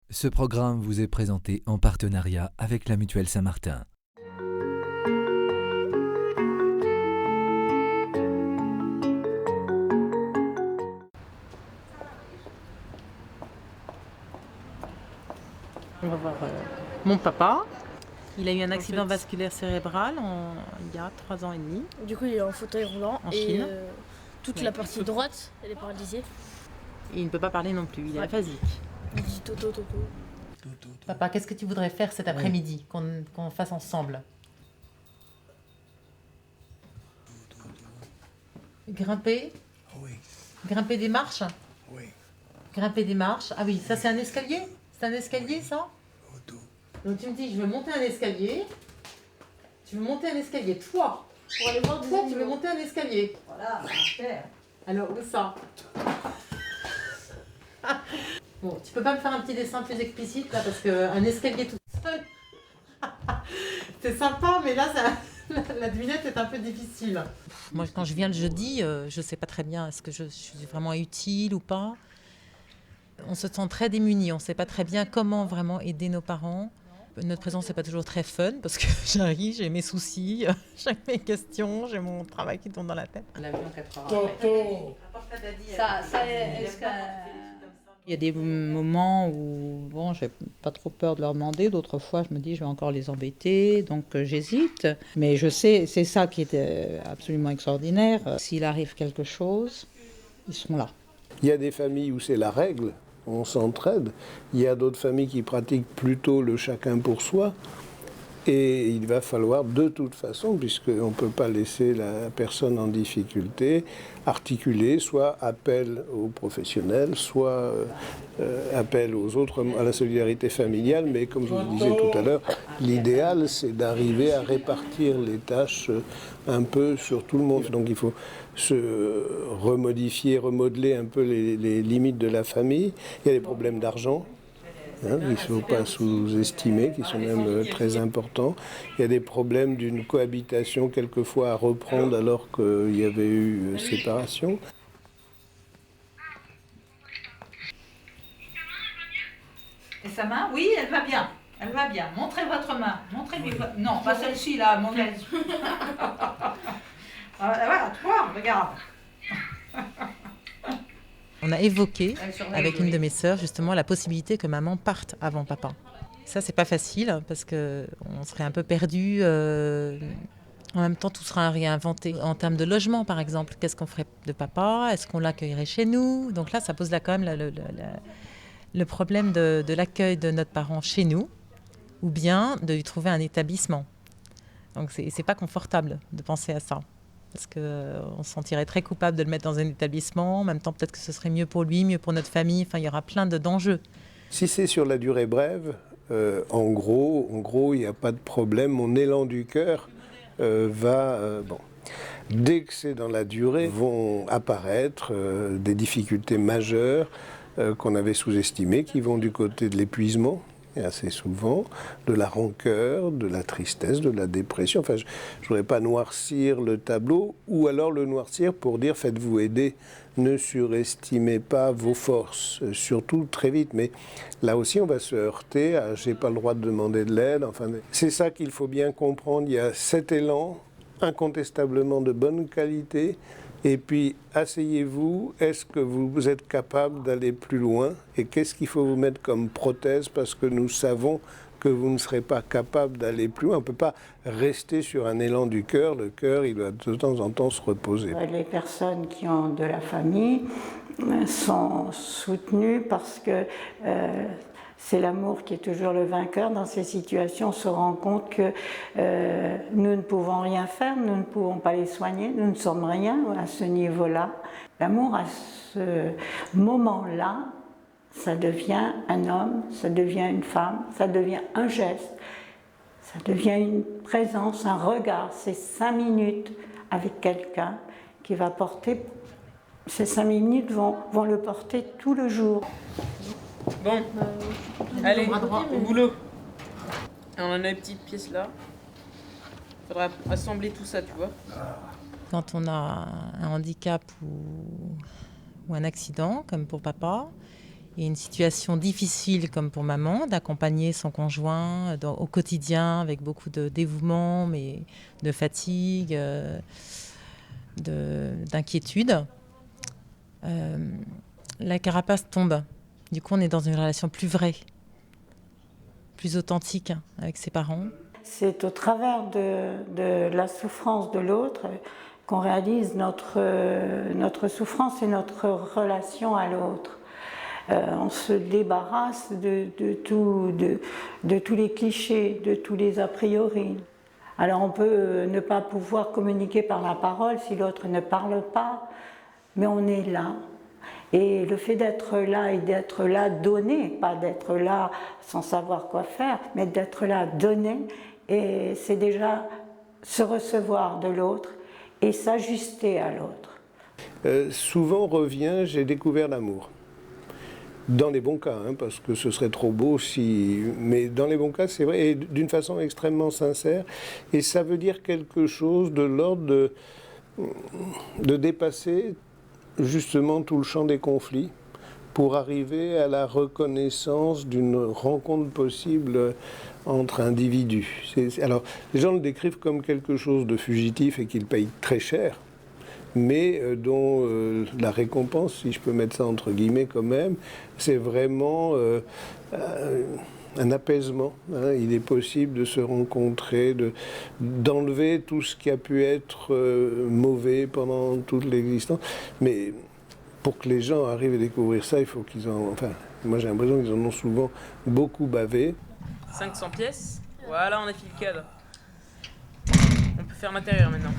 Ce programme vous est présenté en partenariat avec la Mutuelle Saint-Martin. On va voir mon papa. Il a eu un accident vasculaire cérébral il y a 3 ans et demi. Du coup, il est en fauteuil roulant En et Chine. toute la partie droite, elle est paralysée. Et il ne peut pas parler non plus, il est aphasique. Il dit Toto, Toto. Papa, qu'est-ce que tu voudrais faire cet après-midi qu'on fasse ensemble? Grimper? Oui, Grimper des marches? oui, Grimper des marches. Ah oui, ça c'est un escalier? C'est un escalier ça? auto. Donc tu me dis, je veux monter un escalier. Tu veux monter un escalier, toi? Pour aller voir des Toi, tu animaux. veux monter un escalier? Voilà, alors où ça? Bon, tu peux pas me faire un petit dessin plus explicite là parce qu'un escalier tout seul, c'est sympa, mais là, la devinette est un peu difficile. Moi, quand je viens le jeudi, je sais pas très bien est-ce que je suis vraiment utile ou pas. On se sent très démunis, on sait pas très bien comment vraiment aider nos parents. Notre présence n'est pas toujours très fun parce que j'arrive, j'ai mes soucis, j'ai mes questions, j'ai mon travail qui tourne dans la tête. L'avion 80. Il y a des moments où bon, j'ai pas trop peur de leur demander, d'autres fois je me dis je vais encore les embêter, donc j'hésite. Mais je sais, c'est ça qui est absolument extraordinaire. S'il arrive quelque chose, ils seront là. Il y a des familles où c'est la règle, on s'entraide. Il y a d'autres familles qui pratiquent plutôt le chacun pour soi. Et il va falloir de toute façon, puisqu'on ne peut pas laisser la personne en difficulté, articuler soit appel aux professionnels, soit appel aux autres, à la solidarité familiale. Mais comme je vous le disais tout à l'heure, l'idéal, c'est d'arriver à répartir les tâches un peu sur tout le monde. Donc il faut se remodifier, remodeler un peu les limites de la famille. Il y a des problèmes d'argent. Il ne faut pas sous-estimer, qui sont même très importants. Il y a des problèmes d'une cohabitation quelquefois à reprendre alors qu'il y avait eu séparation. Et sa main? Oui, elle va bien. Elle va bien. Montrez votre main. Montrez-lui votre... Non, pas celle-ci là, mauvaise. Voilà, toi, regarde. On a évoqué avec une de mes sœurs justement la possibilité que maman parte avant papa. Ça, c'est pas facile parce qu'on serait un peu perdu. En même temps, tout sera à réinventer. En termes de logement, par exemple, qu'est-ce qu'on ferait de papa? Est-ce qu'on l'accueillerait chez nous? Donc là, ça pose là quand même le problème de l'accueil de notre parent chez nous ou bien de lui trouver un établissement. Donc c'est pas confortable de penser à ça. Parce qu'on se sentirait très coupable de le mettre dans un établissement. En même temps, peut-être que ce serait mieux pour lui, mieux pour notre famille. Enfin, il y aura plein d'enjeux. Si c'est sur la durée brève, en gros, il n'y a pas de problème. Mon élan du cœur va... bon. Dès que c'est dans la durée, vont apparaître des difficultés majeures qu'on avait sous-estimées, qui vont du côté de l'épuisement, et assez souvent, de la rancœur, de la tristesse, de la dépression. Enfin, je ne voudrais pas noircir le tableau, ou alors le noircir pour dire faites-vous aider, ne surestimez pas vos forces, surtout très vite. Mais là aussi, on va se heurter à j'ai pas le droit de demander de l'aide. Enfin, c'est ça qu'il faut bien comprendre. Il y a cet élan, incontestablement de bonne qualité. Et puis, asseyez-vous, est-ce que vous êtes capable d'aller plus loin? Et qu'est-ce qu'il faut vous mettre comme prothèse? Parce que nous savons que vous ne serez pas capable d'aller plus loin. On ne peut pas rester sur un élan du cœur. Le cœur, il doit de temps en temps se reposer. Les personnes qui ont de la famille sont soutenues parce que c'est l'amour qui est toujours le vainqueur. Dans ces situations, on se rend compte que nous ne pouvons rien faire, nous ne pouvons pas les soigner, nous ne sommes rien à ce niveau-là. L'amour, à ce moment-là, ça devient un homme, ça devient une femme, ça devient un geste, ça devient une présence, un regard. C'est 5 minutes avec quelqu'un qui va porter... Ces 5 minutes vont le porter tout le jour. Bon, allez, au boulot. On en a une petite pièce là. Faudra assembler tout ça, tu vois. Quand on a un handicap ou un accident, comme pour papa, et une situation difficile comme pour maman, d'accompagner son conjoint au quotidien avec beaucoup de dévouement, mais de fatigue, d'inquiétude. La carapace tombe. Du coup, on est dans une relation plus vraie, plus authentique avec ses parents. C'est au travers de la souffrance de l'autre qu'on réalise notre souffrance et notre relation à l'autre. On se débarrasse de tous les clichés, de tous les a priori. Alors on peut ne pas pouvoir communiquer par la parole si l'autre ne parle pas, mais on est là. Et le fait d'être là et d'être là donné, pas d'être là sans savoir quoi faire, mais d'être là donné, et c'est déjà se recevoir de l'autre et s'ajuster à l'autre. Souvent revient, j'ai découvert l'amour. Dans les bons cas, parce que ce serait trop beau si... Mais dans les bons cas, c'est vrai, et d'une façon extrêmement sincère. Et ça veut dire quelque chose de l'ordre de dépasser justement tout le champ des conflits pour arriver à la reconnaissance d'une rencontre possible entre individus. Alors, les gens le décrivent comme quelque chose de fugitif et qu'ils payent très cher, mais dont la récompense, si je peux mettre ça entre guillemets quand même, c'est vraiment un apaisement. Il est possible de se rencontrer, d'enlever tout ce qui a pu être mauvais pendant toute l'existence. Mais pour que les gens arrivent à découvrir ça, il faut qu'ils en... Enfin, moi j'ai l'impression qu'ils en ont souvent beaucoup bavé. 500 pièces. Voilà, on a fait le cadre. On peut faire l'intérieur maintenant.